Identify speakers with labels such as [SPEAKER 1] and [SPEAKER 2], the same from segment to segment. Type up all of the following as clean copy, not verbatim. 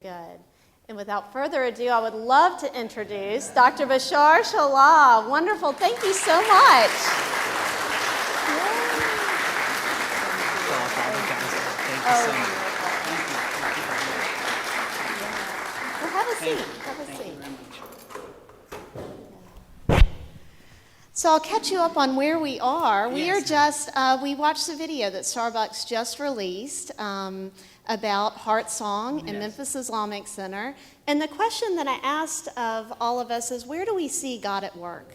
[SPEAKER 1] Good. And without further ado, I would love to introduce Dr. Bashar Shala. Wonderful. Thank you so much. Well, have a seat. Have a seat. So I'll catch you up on where we are. We are just, we watched the video that Starbucks just released about Heart Song and Memphis Islamic Center. And the question that I asked of all of us is, where do we see God at work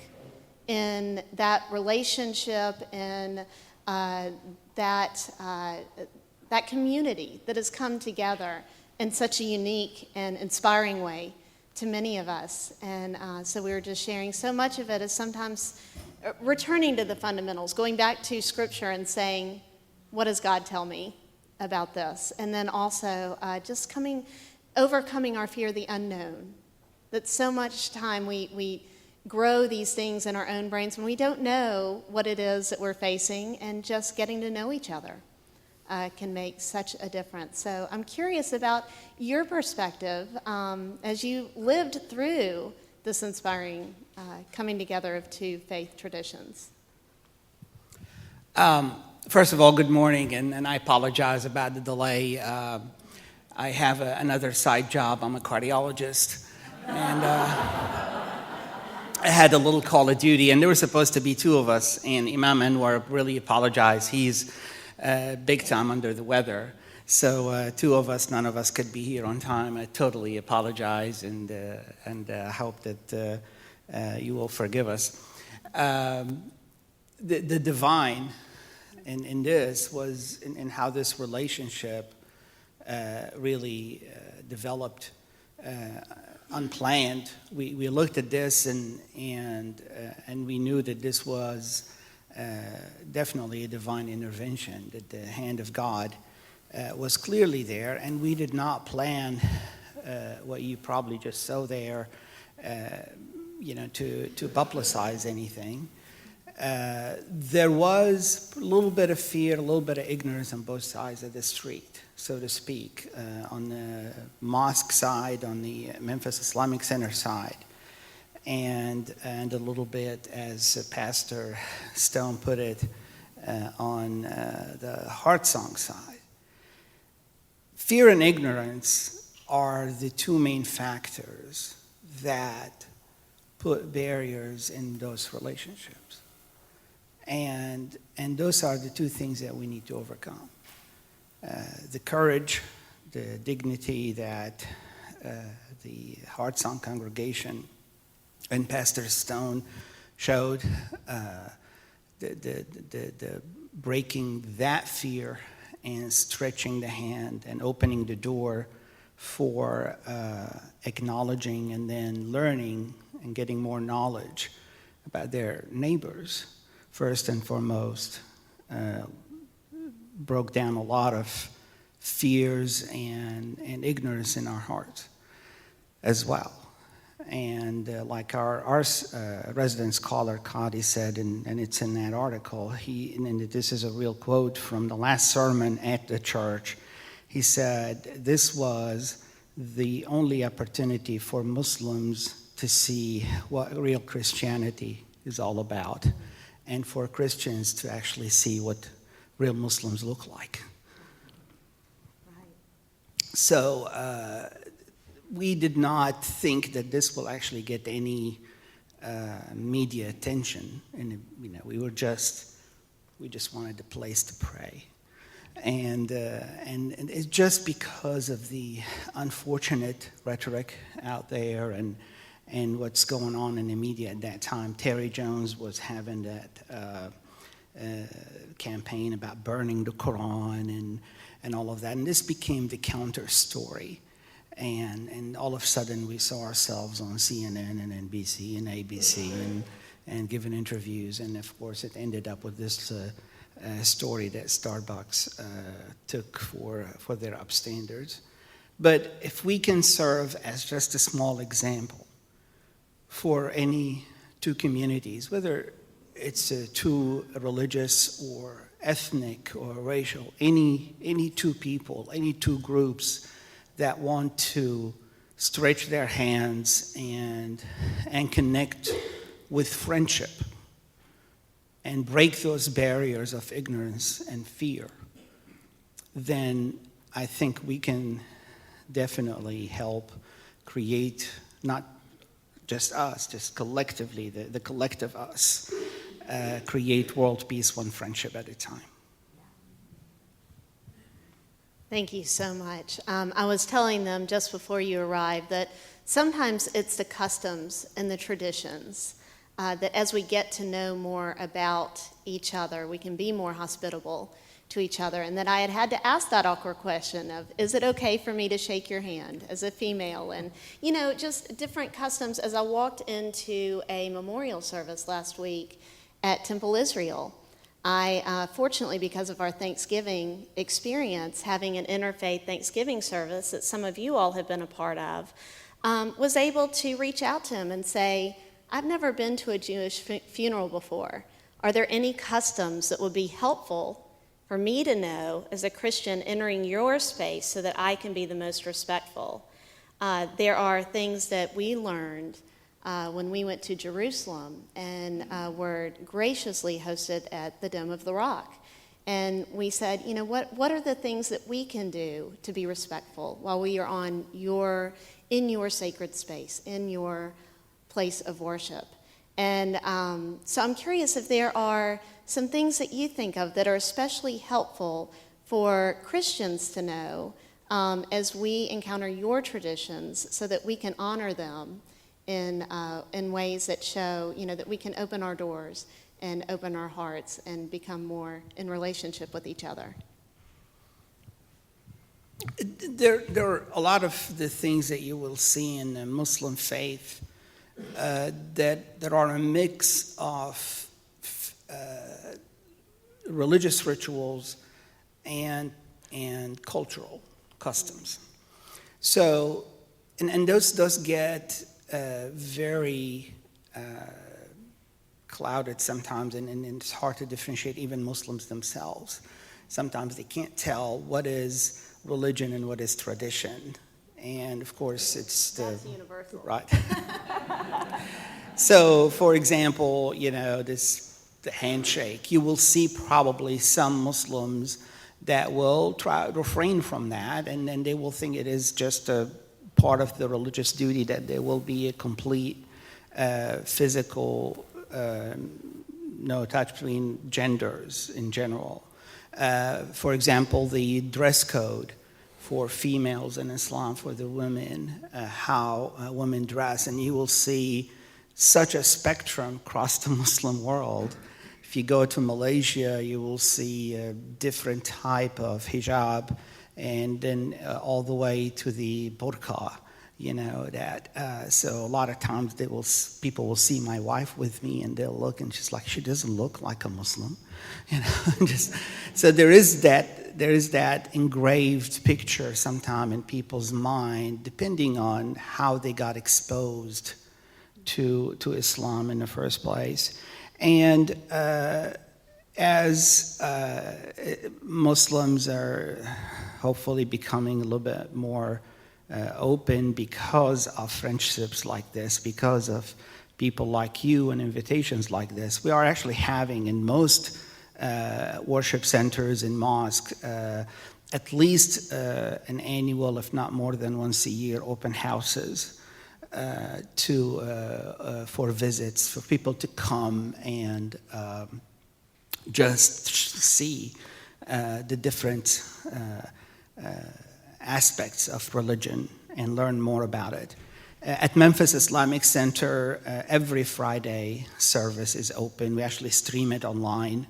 [SPEAKER 1] in that relationship and that community that has come together in such a unique and inspiring way to many of us? And so we were just sharing so much of it is sometimes returning to the fundamentals, going back to Scripture and saying, what does God tell me about this? And then also just overcoming our fear of the unknown. That so much time we grow these things in our own brains when we don't know what it is that we're facing, and just getting to know each other can make such a difference. So I'm curious about your perspective as you lived through this inspiring coming together of two faith traditions.
[SPEAKER 2] First of all, good morning, and I apologize about the delay. I have another side job. I'm a cardiologist, and I had a little call of duty, and there were supposed to be two of us, and Imam Anwar really apologized. He's big time under the weather, so two of us, none of us could be here on time. I totally apologize, and hope that you will forgive us. The divine in this was in how this relationship really developed unplanned. We looked at this and we knew that this was definitely a divine intervention, that the hand of God was clearly there, and we did not plan what you probably just saw there, to publicize anything. There was a little bit of fear, a little bit of ignorance on both sides of the street, so to speak, on the mosque side, on the Memphis Islamic Center side, and a little bit, as Pastor Stone put it, on the Heart Song side. Fear and ignorance are the two main factors that put barriers in those relationships. And those are the two things that we need to overcome. The courage, the dignity that the Heart Song congregation and Pastor Stone showed, the breaking that fear and stretching the hand and opening the door for acknowledging and then learning and getting more knowledge about their neighbors, first and foremost, broke down a lot of fears and ignorance in our hearts as well. And like our resident scholar, Cody, said, and it's in that article, and this is a real quote from the last sermon at the church. He said, this was the only opportunity for Muslims to see what real Christianity is all about, and for Christians to actually see what real Muslims look like. Right. So we did not think that this will actually get any media attention, and we just wanted a place to pray, and it's just because of the unfortunate rhetoric out there and what's going on in the media at that time. Terry Jones was having that campaign about burning the Quran and all of that, and this became the counter story. And all of a sudden we saw ourselves on CNN and NBC and ABC and giving interviews, and of course it ended up with this story that Starbucks took for their upstanders. But if we can serve as just a small example for any two communities, whether it's two religious or ethnic or racial, any two people, any two groups that want to stretch their hands and connect with friendship and break those barriers of ignorance and fear, then I think we can definitely help create, not just us, just collectively, the collective us, create world peace one friendship at a time.
[SPEAKER 1] Thank you so much. I was telling them just before you arrived that sometimes it's the customs and the traditions that as we get to know more about each other, we can be more hospitable to each other, and that I had to ask that awkward question of, is it okay for me to shake your hand as a female? And, just different customs. As I walked into a memorial service last week at Temple Israel, I, fortunately, because of our Thanksgiving experience, having an interfaith Thanksgiving service that some of you all have been a part of, was able to reach out to him and say, I've never been to a Jewish funeral before. Are there any customs that would be helpful for me to know as a Christian entering your space so that I can be the most respectful? There are things that we learned when we went to Jerusalem and were graciously hosted at the Dome of the Rock. And we said, what are the things that we can do to be respectful while we are in your sacred space, in your place of worship? And so I'm curious if there are some things that you think of that are especially helpful for Christians to know as we encounter your traditions so that we can honor them in ways that show, that we can open our doors and open our hearts and become more in relationship with each other.
[SPEAKER 2] There are a lot of the things that you will see in the Muslim faith that are a mix of religious rituals and cultural customs. So, and those get very clouded sometimes, and it's hard to differentiate even Muslims themselves. Sometimes they can't tell what is religion and what is tradition. And of course, that's
[SPEAKER 1] universal.
[SPEAKER 2] Right. So, for example, the handshake. You will see probably some Muslims that will try to refrain from that, and then they will think it is just a part of the religious duty, that there will be a complete physical no touch between genders in general. For example, the dress code for females in Islam, for the women, how women dress, and you will see such a spectrum across the Muslim world. If you go to Malaysia, you will see a different type of hijab, and then all the way to the burqa, so a lot of times people will see my wife with me, and they'll look, and she's like, she doesn't look like a Muslim, so there is that engraved picture sometime in people's mind, depending on how they got exposed to Islam in the first place. And as Muslims are hopefully becoming a little bit more open because of friendships like this, because of people like you and invitations like this, we are actually having in most worship centers and mosques at least an annual, if not more than once a year, open houses for visits, for people to come and just see the different aspects of religion and learn more about it. At Memphis Islamic Center, every Friday service is open. We actually stream it online,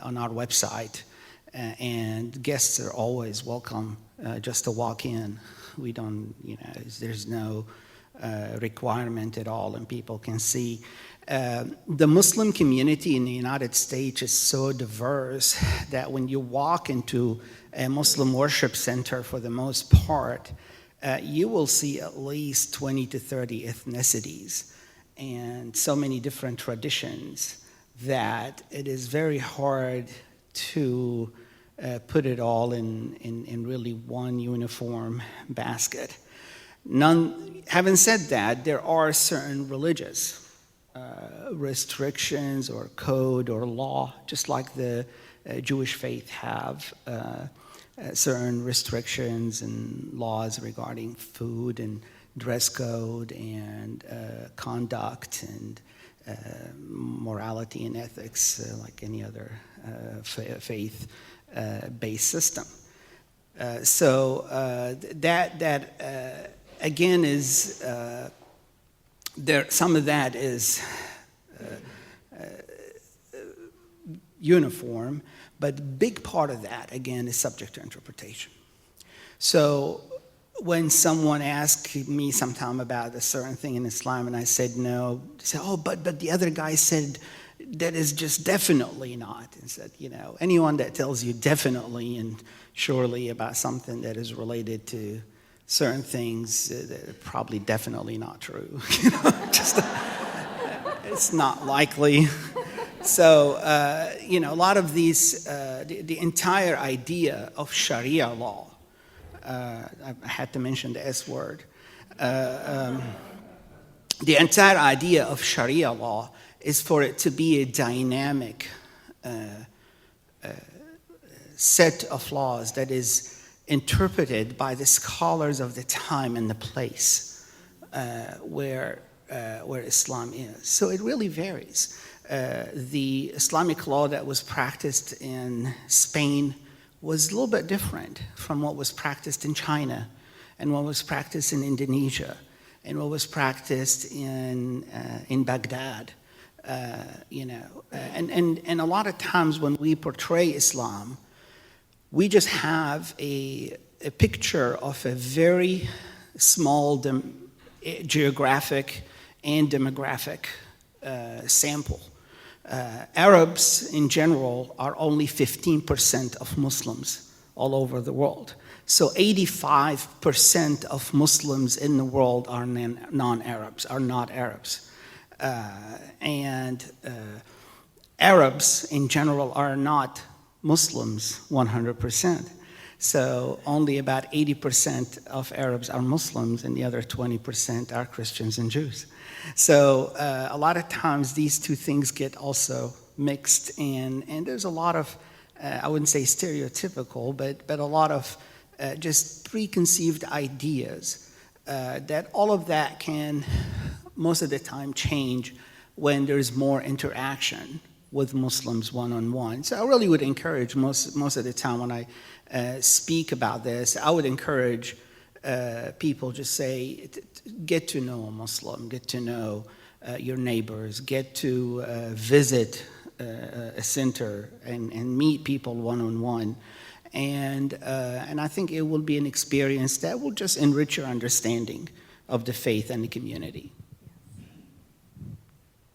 [SPEAKER 2] on our website, and guests are always welcome just to walk in. We don't, there's no requirement at all, and people can see. The Muslim community in the United States is so diverse that when you walk into a Muslim worship center, for the most part, you will see at least 20 to 30 ethnicities and so many different traditions that it is very hard to put it all in really one uniform basket. Having said that, there are certain religious restrictions or code or law, just like the Jewish faith have certain restrictions and laws regarding food and dress code and conduct and morality and ethics, like any other faith-based system. That again is there. Some of that is uniform, but a big part of that again is subject to interpretation. So when someone asks me sometime about a certain thing in Islam and I said no, they say, oh, but the other guy said that is just definitely not. And said, anyone that tells you definitely and surely about something that is related to certain things, probably definitely not true. It's not likely. So, a lot of these, the entire idea of Sharia law, I had to mention the S word. The entire idea of Sharia law is for it to be a dynamic set of laws that is interpreted by the scholars of the time and the place where Islam is. So it really varies. The Islamic law that was practiced in Spain was a little bit different from what was practiced in China and what was practiced in Indonesia and what was practiced in Baghdad. And a lot of times when we portray Islam, we just have a picture of a very small geographic and demographic sample. Arabs in general are only 15% of Muslims all over the world. So 85% of Muslims in the world are non-Arabs, are not Arabs. And Arabs in general are not Muslims 100%. So only about 80% of Arabs are Muslims and the other 20% are Christians and Jews. So a lot of times these two things get also mixed in, and there's a lot of, I wouldn't say stereotypical, but a lot of just preconceived ideas that all of that can most of the time change when there's more interaction with Muslims one-on-one. So I really would encourage most of the time when I speak about this, I would encourage people just say, get to know a Muslim, get to know your neighbors, get to visit a center and meet people one-on-one. And I think it will be an experience that will just enrich your understanding of the faith and the community.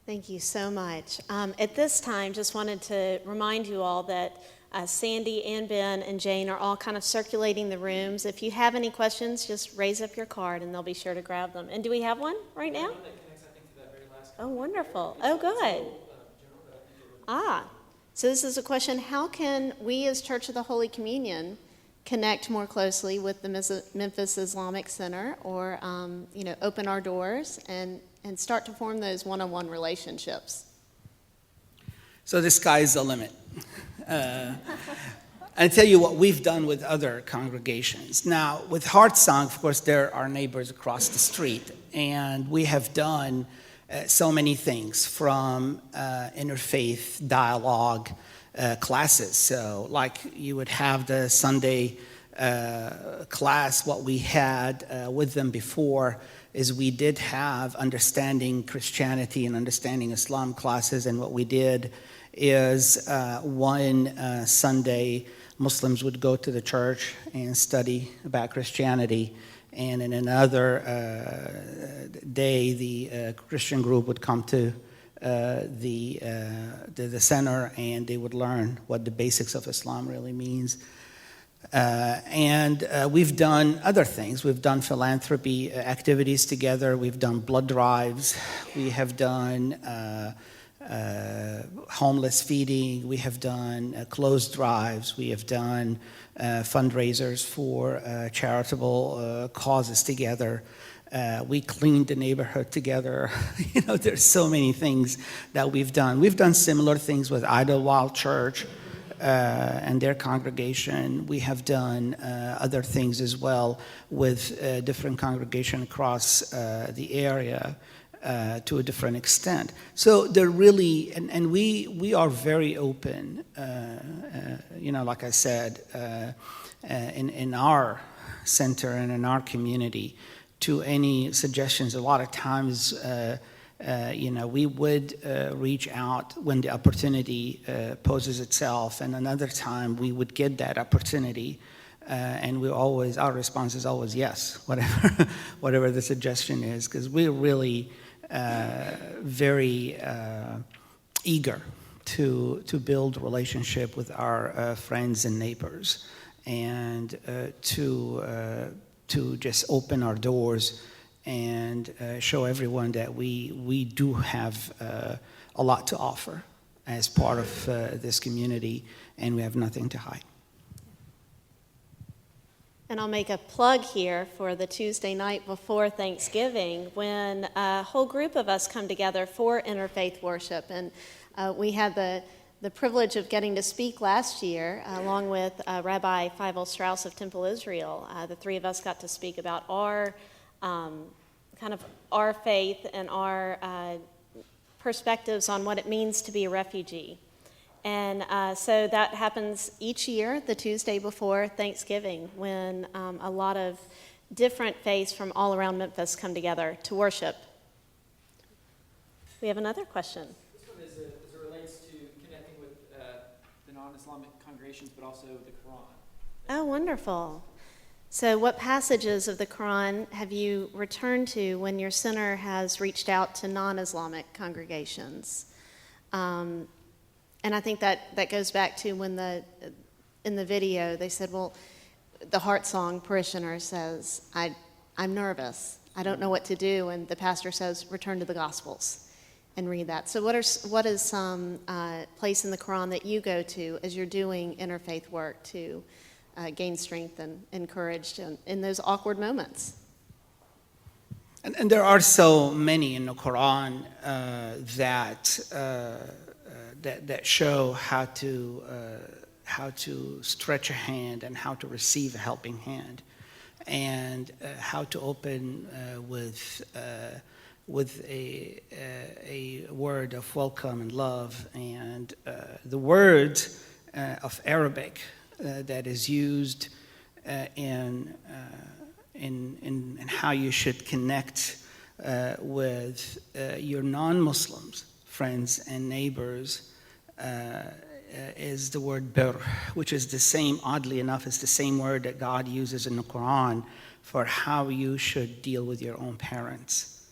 [SPEAKER 1] Thank you so much. At this time, just wanted to remind you all that Sandy and Ben and Jane are all kind of circulating the rooms. If you have any questions, just raise up your card and they'll be sure to grab them. And do we have one right now? Oh, wonderful. Oh, good. So this is a question: how can we as Church of the Holy Communion connect more closely with the Memphis Islamic Center, or open our doors and start to form those one-on-one relationships?
[SPEAKER 2] So the sky's the limit. I tell you what we've done with other congregations. Now, with Heartsong, of course, they're our neighbors across the street, and we have done so many things from interfaith dialogue classes. So, like you would have the Sunday class. What we had with them before is we did have understanding Christianity and understanding Islam classes, and what we did is one Sunday Muslims would go to the church and study about Christianity, and in another day the Christian group would come to the center and they would learn what the basics of Islam really means. And we've done other things. We've done philanthropy activities together. We've done blood drives. We have done homeless feeding. We have done clothes drives. We have done fundraisers for charitable causes together. We cleaned the neighborhood together. There's so many things that we've done. We've done similar things with Idlewild Church and their congregation. We have done other things as well with different congregations across the area to a different extent. So they're really, and we are very open, like I said, in our center and in our community to any suggestions. A lot of times, we would reach out when the opportunity poses itself, and another time we would get that opportunity, and our response is always yes, whatever the suggestion is, because we're really very eager to build relationship with our friends and neighbors, and to just open our doors and show everyone that we do have a lot to offer as part of this community, and we have nothing to hide.
[SPEAKER 1] And I'll make a plug here for the Tuesday night before Thanksgiving, when a whole group of us come together for interfaith worship. And we had the privilege of getting to speak last year, along with Rabbi Feivel Strauss of Temple Israel. The three of us got to speak about our our faith and our perspectives on what it means to be a refugee. And so that happens each year, the Tuesday before Thanksgiving, when a lot of different faiths from all around Memphis come together to worship. We have another question.
[SPEAKER 3] This one is as it relates to connecting with the non-Islamic congregations, but also the Quran.
[SPEAKER 1] Oh, wonderful. So what passages of the Quran have you returned to when your center has reached out to non-Islamic congregations? And I think that goes back to when in the video they said, well, the Heart Song parishioner says, I'm nervous. I don't know what to do. And the pastor says, return to the Gospels and read that. So what is some place in the Quran that you go to as you're doing interfaith work to gain strength and courage in those awkward moments?
[SPEAKER 2] And there are so many in the Quran that show how to stretch a hand and how to receive a helping hand, and how to open with a word of welcome and love, and the word of Arabic that is used in how you should connect with your non-Muslims, friends and neighbors, is the word bir, which is the same, oddly enough, is the same word that God uses in the Quran for how you should deal with your own parents.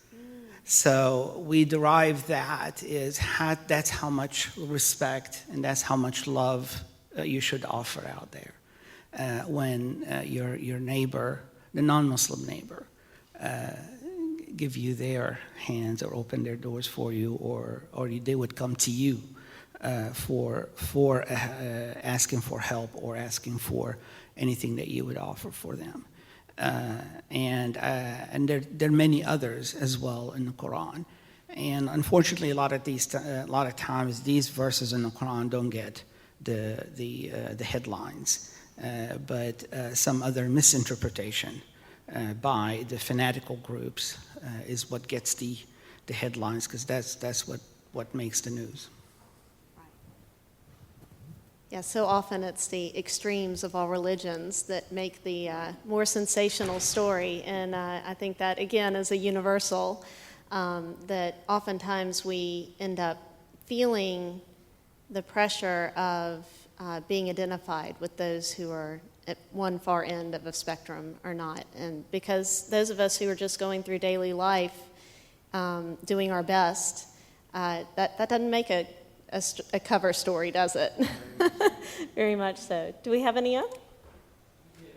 [SPEAKER 2] So we derive that's how much respect and that's how much love you should offer out there when your neighbor, the non-Muslim neighbor, give you their hands or open their doors for you, or they would come to you for asking for help or asking for anything that you would offer for them. And there are many others as well in the Quran. And unfortunately, a lot of times these verses in the Quran don't get the headlines, but some other misinterpretation by the fanatical groups is what gets the headlines, because that's what makes the news.
[SPEAKER 1] Yeah, so often it's the extremes of all religions that make the more sensational story, and I think that, again, is a universal, that oftentimes we end up feeling the pressure of being identified with those who are at one far end of a spectrum or not. And because those of us who are just going through daily life, doing our best, that doesn't make a cover story, does it? Very much so. Do we have any other?
[SPEAKER 3] Yeah.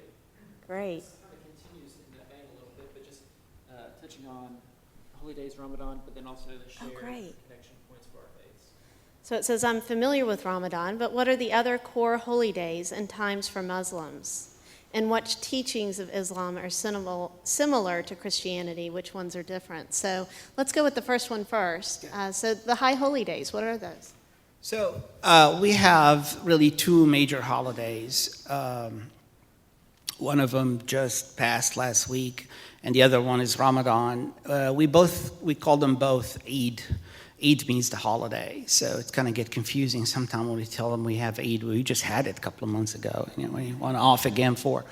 [SPEAKER 1] Great.
[SPEAKER 3] This kind of continues in that vein a little bit, but just touching on Holy Days, Ramadan, but then also the shared connection points for our faiths.
[SPEAKER 1] So it says, I'm familiar with Ramadan, but what are the other core holy days and times for Muslims? And what teachings of Islam are similar to Christianity? Which ones are different? So let's go with the first one first. So the high holy days, what are those?
[SPEAKER 2] So we have really two major holidays. One of them just passed last week, and the other one is Ramadan. We call them both Eid. Eid means the holiday, so it's kind of get confusing sometimes when we tell them we have Eid. We just had it a couple of months ago. We want off again for.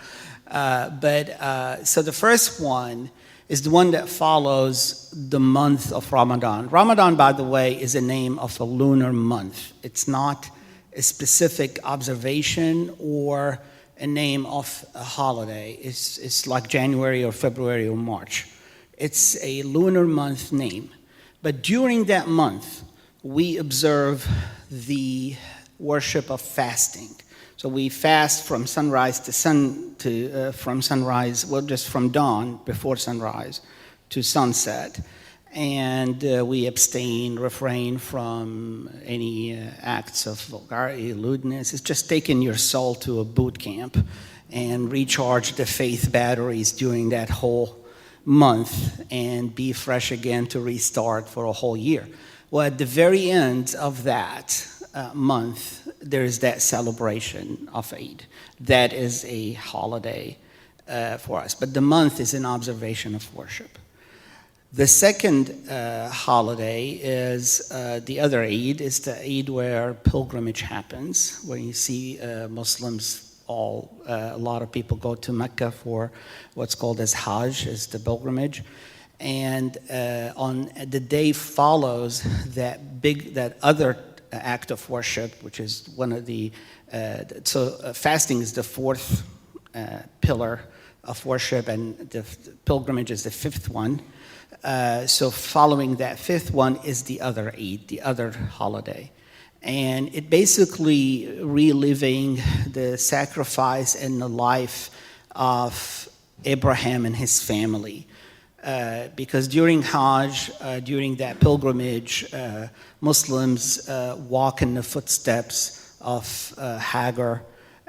[SPEAKER 2] So the first one is the one that follows the month of Ramadan. Ramadan, by the way, is a name of a lunar month. It's not a specific observation or a name of a holiday. It's like January or February or March. It's a lunar month name. But during that month, we observe the worship of fasting. So we fast from sunrise from sunrise, well, just from dawn before sunrise to sunset. And we abstain, refrain from any acts of vulgarity, lewdness. It's just taking your soul to a boot camp and recharge the faith batteries during that whole month and be fresh again to restart for a whole year. Well, at the very end of that month, there is that celebration of Eid. That is a holiday for us. But the month is an observation of worship. The second holiday is the other Eid. It's the Eid where pilgrimage happens, where you see Muslims a lot of people go to Mecca for what's called as Hajj, is the pilgrimage. And on the day follows that other act of worship, which is one of the, fasting is the fourth pillar of worship, and the pilgrimage is the fifth one. So following that fifth one is the other Eid, the other holiday. And it basically reliving the sacrifice and the life of Abraham and his family. Because during Hajj, during that pilgrimage, Muslims walk in the footsteps of Hagar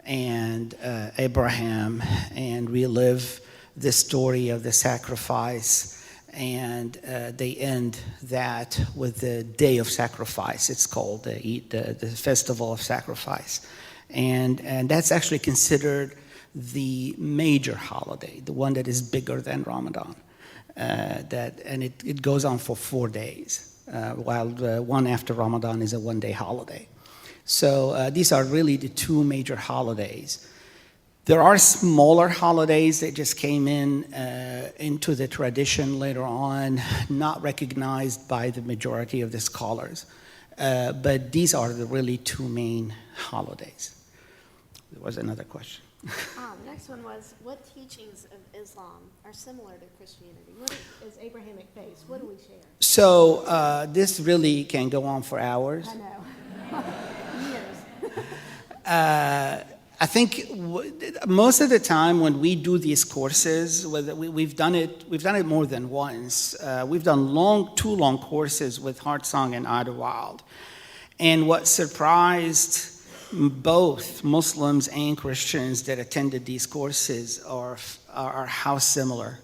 [SPEAKER 2] and Abraham and relive the story of the sacrifice. And they end that with the Day of Sacrifice. It's called the Festival of Sacrifice. And that's actually considered the major holiday, the one that is bigger than Ramadan. It goes on for 4 days, while the one after Ramadan is a one-day holiday. So these are really the two major holidays. There are smaller holidays that just came into the tradition later on, not recognized by the majority of the scholars. But these are the really two main holidays. There was another question.
[SPEAKER 1] The next one was, what teachings of Islam are similar to Christianity? What is Abrahamic faith? What do we share?
[SPEAKER 2] So this really can go on for hours.
[SPEAKER 1] I know. Years.
[SPEAKER 2] I think most of the time when we do these courses, we've done it more than once. We've done two long courses with Hartsong and Idlewild. And what surprised both Muslims and Christians that attended these courses are how similar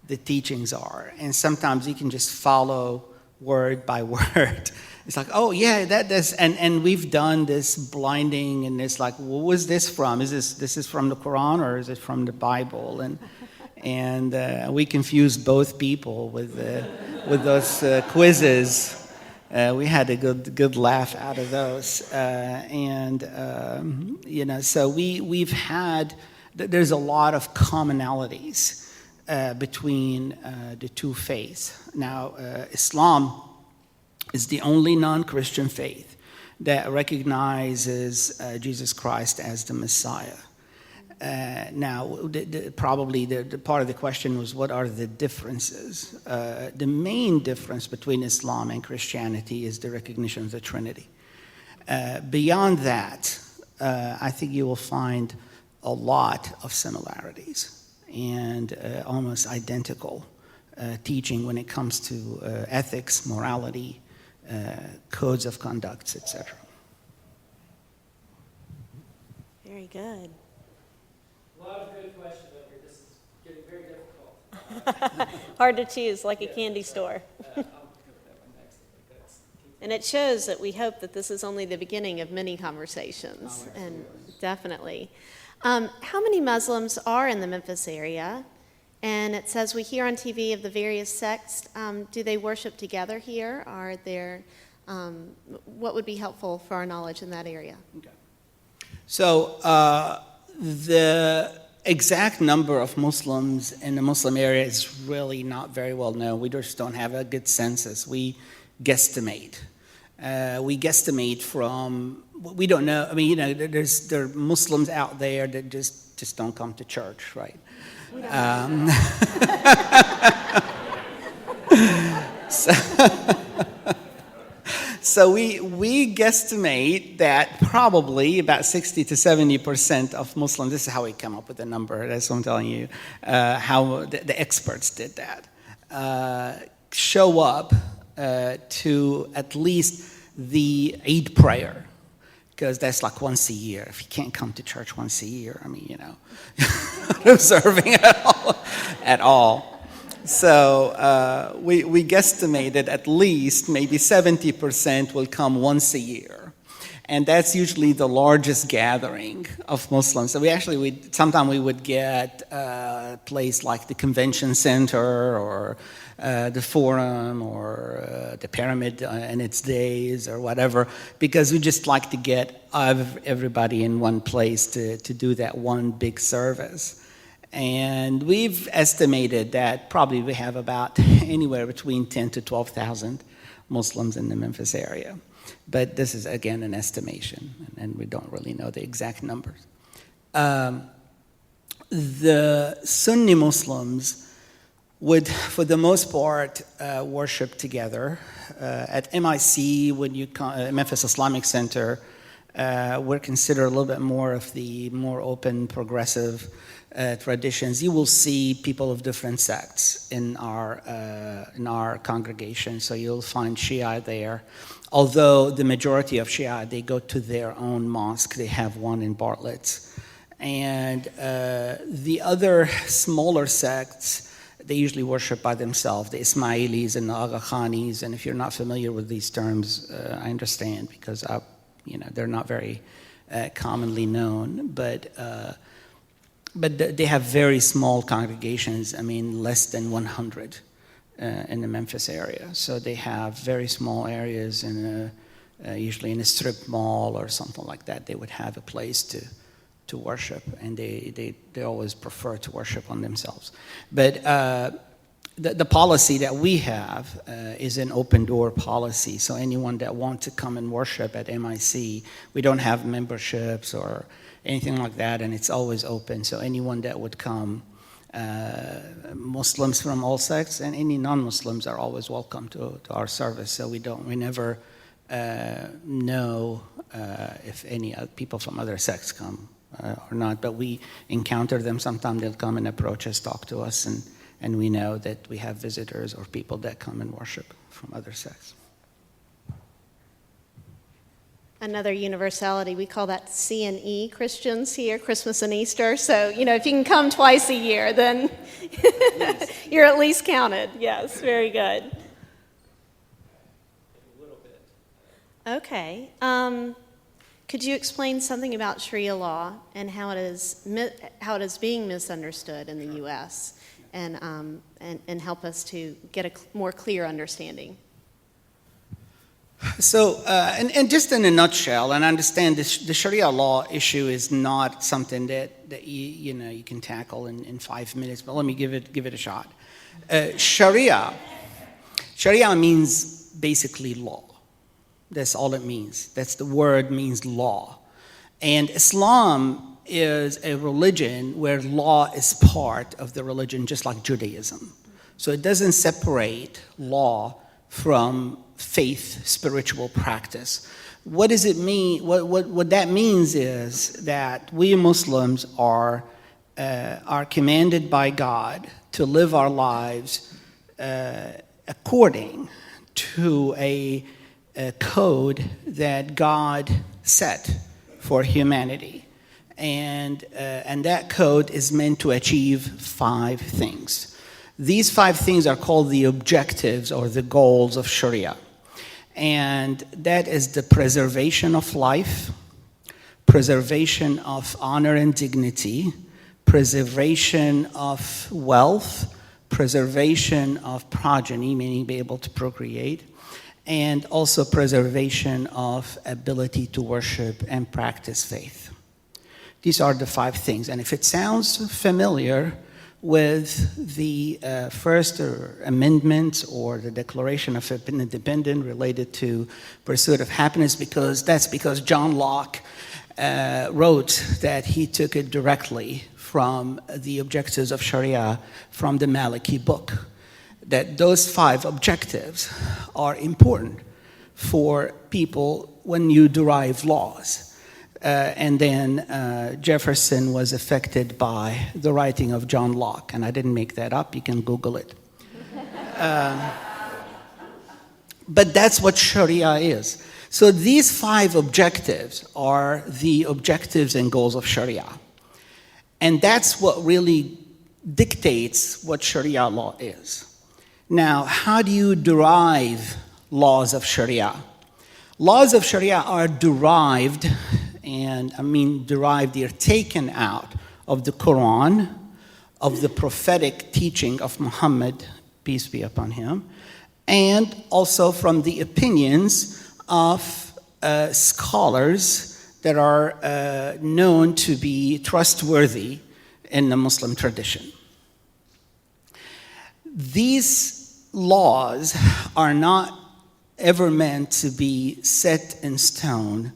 [SPEAKER 2] the teachings are. And sometimes you can just follow word by word. It's like, oh yeah, that's and we've done this blinding, and it's like, what was this from? Is this is from the Quran or is it from the Bible? And we confused both people with those quizzes. We had a good laugh out of those, so we've had. There's a lot of commonalities between the two faiths. Now, Islam is the only non-Christian faith that recognizes Jesus Christ as the Messiah. Now, probably the part of the question was, what are the differences? The main difference between Islam and Christianity is the recognition of the Trinity. Beyond that, I think you will find a lot of similarities and almost identical teaching when it comes to ethics, morality, codes of conduct, etc.
[SPEAKER 1] Very good.
[SPEAKER 3] A lot of good questions over here. This is getting very difficult.
[SPEAKER 1] Hard to choose, like a candy store.
[SPEAKER 3] I'll go with that one next. I think that's
[SPEAKER 1] And it shows that we hope that this is only the beginning of many conversations, and definitely. How many Muslims are in the Memphis area? And it says we hear on TV of the various sects. Do they worship together here? Are there, what would be helpful for our knowledge in that area?
[SPEAKER 2] Okay. So the exact number of Muslims in the Muslim area is really not very well known. We just don't have a good census. We guesstimate. From, we don't know. I mean, there are Muslims out there that just don't come to church, right? So we guesstimate that probably about 60 to 70% of Muslims, this is how we come up with the number, that's what I'm telling you, how the experts did that, show up to at least the Eid prayer, because that's like once a year. If you can't come to church once a year, I mean, not observing at all. So we guesstimated at least maybe 70% will come once a year. And that's usually the largest gathering of Muslims. So sometimes we would get a place like the convention center or the forum or the pyramid in its days or whatever, because we just like to get everybody in one place to do that one big service. And we've estimated that probably we have about anywhere between 10 to 12,000 Muslims in the Memphis area. But this is, again, an estimation, and we don't really know the exact numbers. The Sunni Muslims would, for the most part, worship together. At MIC, when you Memphis Islamic Center, we're considered a little bit more of the more open, progressive traditions. You will see people of different sects in our congregation. So you'll find Shia there. Although the majority of Shia, they go to their own mosque. They have one in Bartlett's. And the other smaller sects, they usually worship by themselves, the Ismailis and the Aga Khanis. And if you're not familiar with these terms, I understand, because they're not very commonly known. But they have very small congregations, less than 100 in the Memphis area. So they have very small areas, usually in a strip mall or something like that. They would have a place to worship, and they always prefer to worship on themselves. But the policy that we have is an open door policy. So anyone that wants to come and worship at MIC, we don't have memberships or anything like that, and it's always open. So anyone that would come, Muslims from all sects and any non-Muslims are always welcome to our service. So we never know if any people from other sects come or not, but we encounter them. Sometimes they'll come and approach us, talk to us, and we know that we have visitors or people that come and worship from other sects.
[SPEAKER 1] Another universality, we call that C&E Christians here, Christmas and Easter. So, if you can come twice a year, then you're at least counted. Yes, very good.
[SPEAKER 3] a little bit.
[SPEAKER 1] Okay. Could you explain something about Sharia law and how it is being misunderstood in the U.S. and help us to get a more clear understanding?
[SPEAKER 2] So, and just in a nutshell, and I understand this, the Sharia law issue is not something that you can tackle in 5 minutes, but let me give it a shot. Sharia means basically law. That's all it means. That's the word, means law. And Islam is a religion where law is part of the religion, just like Judaism. So it doesn't separate law from faith, spiritual practice. What does it mean? What that means is that we Muslims are commanded by God to live our lives according to a code that God set for humanity. And that code is meant to achieve 5 things. These 5 things are called the objectives or the goals of Sharia. And that is the preservation of life, preservation of honor and dignity, preservation of wealth, preservation of progeny, meaning be able to procreate, and also preservation of ability to worship and practice faith. These are the 5 things. And if it sounds familiar with the First Amendment or the Declaration of Independence related to pursuit of happiness, that's because John Locke wrote that he took it directly from the objectives of Sharia from the Maliki book, that those 5 objectives are important for people when you derive laws. And then Jefferson was affected by the writing of John Locke, and I didn't make that up, you can Google it. But that's what Sharia is. So these 5 objectives are the objectives and goals of Sharia. And that's what really dictates what Sharia law is. Now, how do you derive laws of Sharia? Laws of Sharia are derived, and I mean derived, they're taken out of the Quran, of the prophetic teaching of Muhammad, peace be upon him, and also from the opinions of scholars that are known to be trustworthy in the Muslim tradition. These laws are not ever meant to be set in stone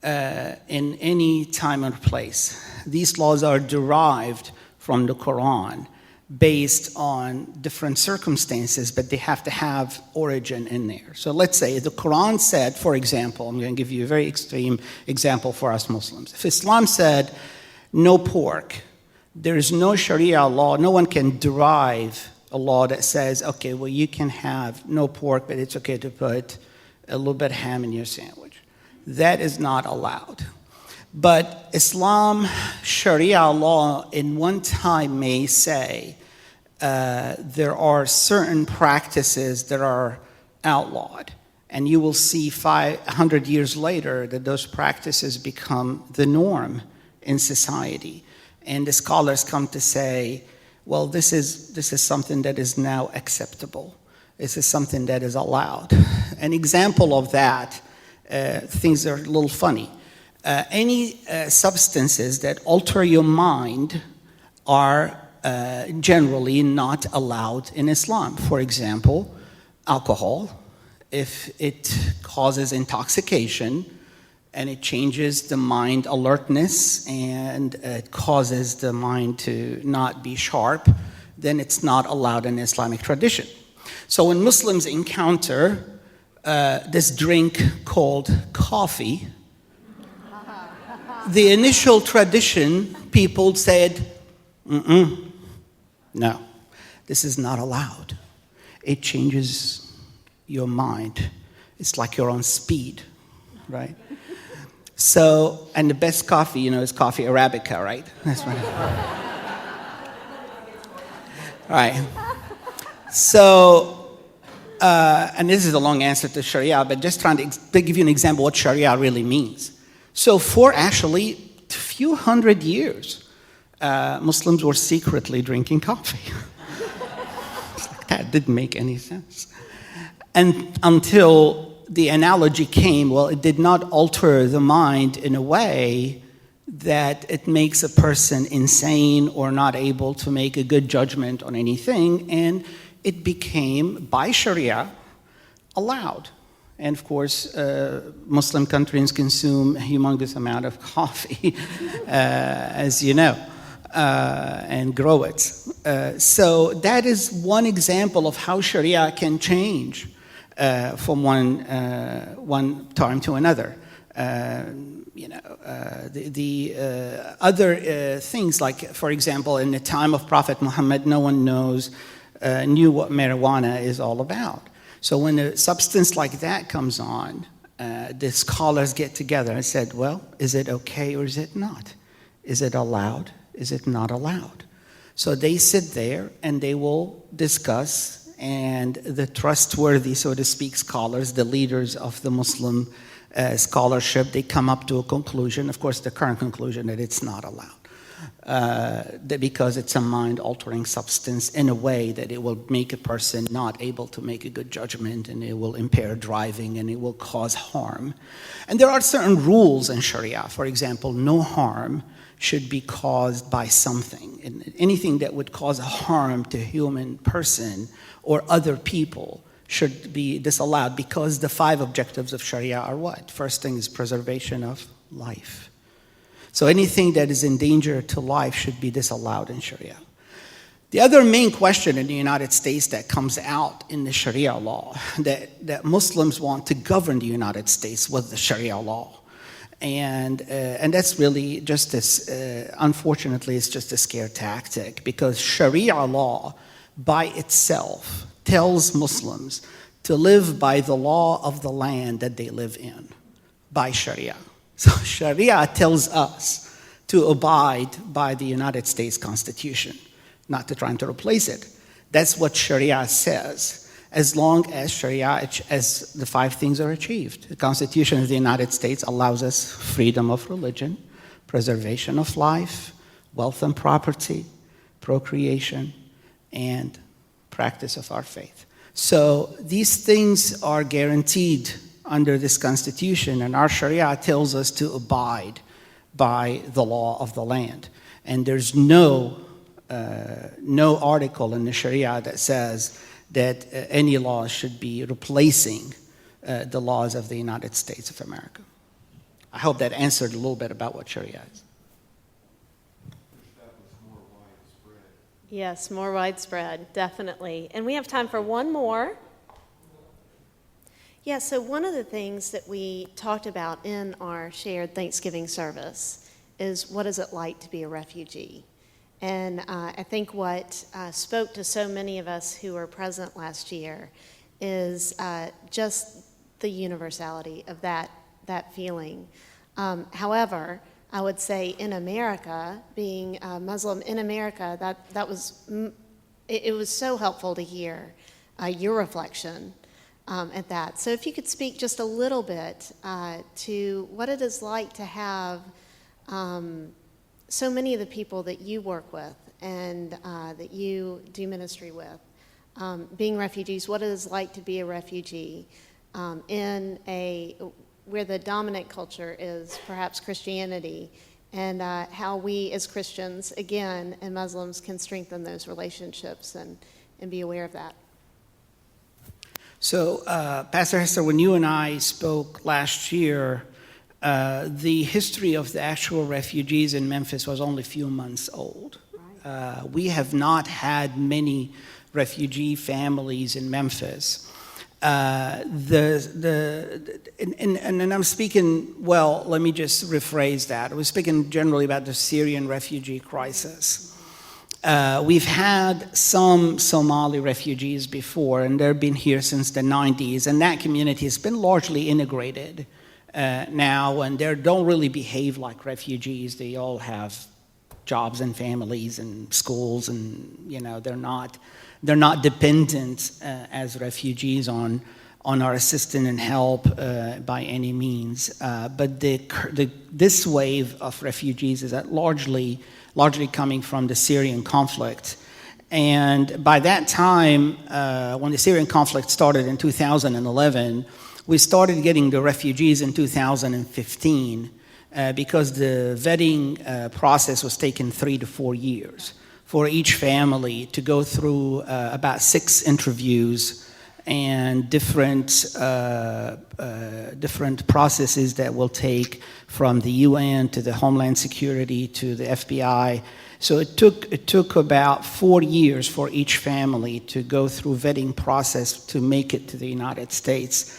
[SPEAKER 2] in any time or place. These laws are derived from the Quran based on different circumstances, but they have to have origin in there. So let's say the Quran said, for example, I'm going to give you a very extreme example for us Muslims. If Islam said no pork, there is no Sharia law, no one can derive a law that says, okay, well, you can have no pork, but it's okay to put a little bit of ham in your sandwich. That is not allowed. But Islam, Sharia law, in one time may say there are certain practices that are outlawed. And you will see 500 years later that those practices become the norm in society. And the scholars come to say, well, this is something that is now acceptable. This is something that is allowed. An example of that, things are a little funny. Any substances that alter your mind are generally not allowed in Islam. For example, alcohol, if it causes intoxication and it changes the mind alertness and it causes the mind to not be sharp, then it's not allowed in Islamic tradition. So when Muslims encounter this drink called coffee, the initial tradition, people said, no, this is not allowed. It changes your mind. It's like you're on speed, right? So, and the best coffee, is coffee Arabica, right? That's right. Right. So, and this is a long answer to Sharia, but just trying to give you an example of what Sharia really means. So for actually a few hundred years, Muslims were secretly drinking coffee. That didn't make any sense. And until the analogy came, well, it did not alter the mind in a way that it makes a person insane or not able to make a good judgment on anything, and it became, by Sharia, allowed. And of course, Muslim countries consume a humongous amount of coffee, as you know, and grow it. So that is one example of how Sharia can change from one time to another. The other things, like, for example, in the time of Prophet Muhammad, no one knew what marijuana is all about. So when a substance like that comes on, the scholars get together and said, well, is it okay or is it not? Is it allowed? Is it not allowed? So they sit there and they will discuss, and the trustworthy, so to speak, scholars, the leaders of the Muslim scholarship, they come up to a conclusion, of course the current conclusion, that it's not allowed. Because it's a mind-altering substance in a way that it will make a person not able to make a good judgment, and it will impair driving, and it will cause harm. And there are certain rules in Sharia. For example, no harm should be caused by something. And anything that would cause harm to a human person or other people should be disallowed, because the 5 objectives of Sharia are what? First thing is preservation of life. So anything that is in danger to life should be disallowed in Sharia. The other main question in the United States that comes out in the Sharia law, that Muslims want to govern the United States with the Sharia law. And that's really just this, unfortunately, it's just a scare tactic, because Sharia law by itself tells Muslims to live by the law of the land that they live in, by Sharia. So Sharia tells us to abide by the United States Constitution, not to try to replace it. That's what Sharia says. As long as Sharia, as the 5 things are achieved. The Constitution of the United States allows us freedom of religion, preservation of life, wealth and property, procreation, and practice of our faith. So these things are guaranteed under this Constitution, and our Sharia tells us to abide by the law of the land. And there's no article in the Sharia that says that any law should be replacing the laws of the United States of America. I hope that answered a little bit about what Sharia is.
[SPEAKER 1] Yes, more widespread, definitely. And we have time for one more. Yeah, so one of the things that we talked about in our shared Thanksgiving service is, what is it like to be a refugee? And I think what spoke to so many of us who were present last year is just the universality of that feeling. However, I would say in America, being Muslim in America, it was so helpful to hear your reflection at that. So if you could speak just a little bit to what it is like to have so many of the people that you work with and that you do ministry with, being refugees, what it is like to be a refugee where the dominant culture is perhaps Christianity, and how we as Christians, again, and Muslims can strengthen those relationships and be aware of that.
[SPEAKER 2] So, Pastor Hester, when you and I spoke last year, the history of the actual refugees in Memphis was only a few months old. Right. We have not had many refugee families in Memphis. And I'm speaking, well, let me just rephrase that. I was speaking generally about the Syrian refugee crisis. We've had some Somali refugees before, and they've been here since the 90s, and that community has been largely integrated now, and they don't really behave like refugees. They all have jobs and families and schools, and they're not dependent as refugees on our assistance and help by any means. But this wave of refugees is largely coming from the Syrian conflict. And by that time, when the Syrian conflict started in 2011, we started getting the refugees in 2015 because the vetting process was taking 3 to 4 years for each family to go through about 6 interviews and different processes that will take from the UN to the Homeland Security to the FBI. So it took about 4 years for each family to go through vetting process to make it to the United States.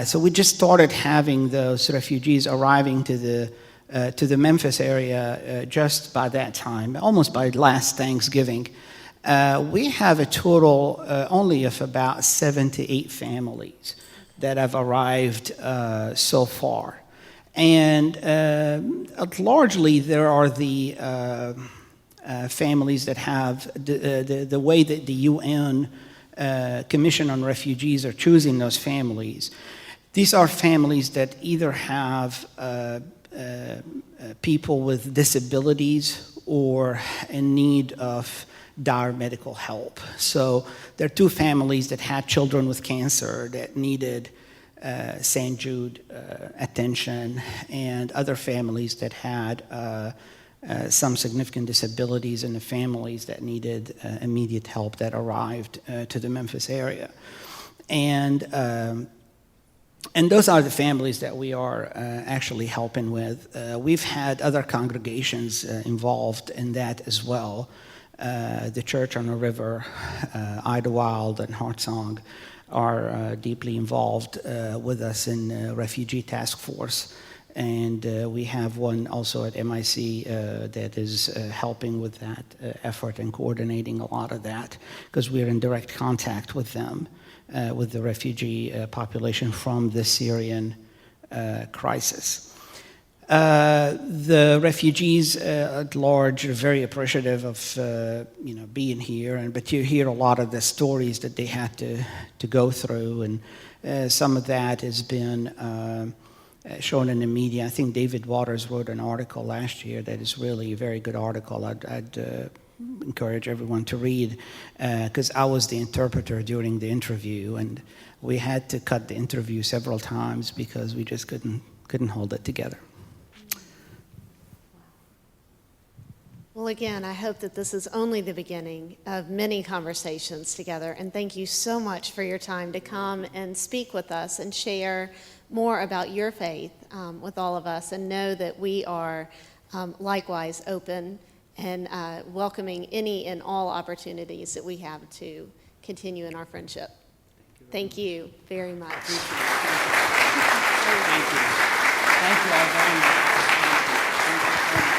[SPEAKER 2] So we just started having those refugees arriving to the Memphis area just by that time, almost by last Thanksgiving. We have a total only of about 7 to 8 families that have arrived so far. And largely, there are the families that have the way that the UN Commission on Refugees are choosing those families. These are families that either have people with disabilities or in need of dire medical help. So there are 2 families that had children with cancer that needed St. Jude attention, and other families that had some significant disabilities in the families that needed immediate help that arrived to the Memphis area. And those are the families that we are actually helping with. We've had other congregations involved in that as well. The Church on the River, Idlewild, and Heartsong are deeply involved with us in the Refugee Task Force. And we have one also at MIC that is helping with that effort and coordinating a lot of that, because we're in direct contact with them, with the refugee population from the Syrian crisis. The refugees at large are very appreciative of being here, but you hear a lot of the stories that they had to go through, and some of that has been shown in the media. I think David Waters wrote an article last year that is really a very good article. I'd encourage everyone to read, because I was the interpreter during the interview, and we had to cut the interview several times because we just couldn't hold it together.
[SPEAKER 1] Well, again, I hope that this is only the beginning of many conversations together, and thank you so much for your time to come and speak with us and share more about your faith with all of us, and know that we are likewise open and welcoming any and all opportunities that we have to continue in our friendship. Thank you very much.
[SPEAKER 2] Thank you. Thank you all very much. Thank you so much.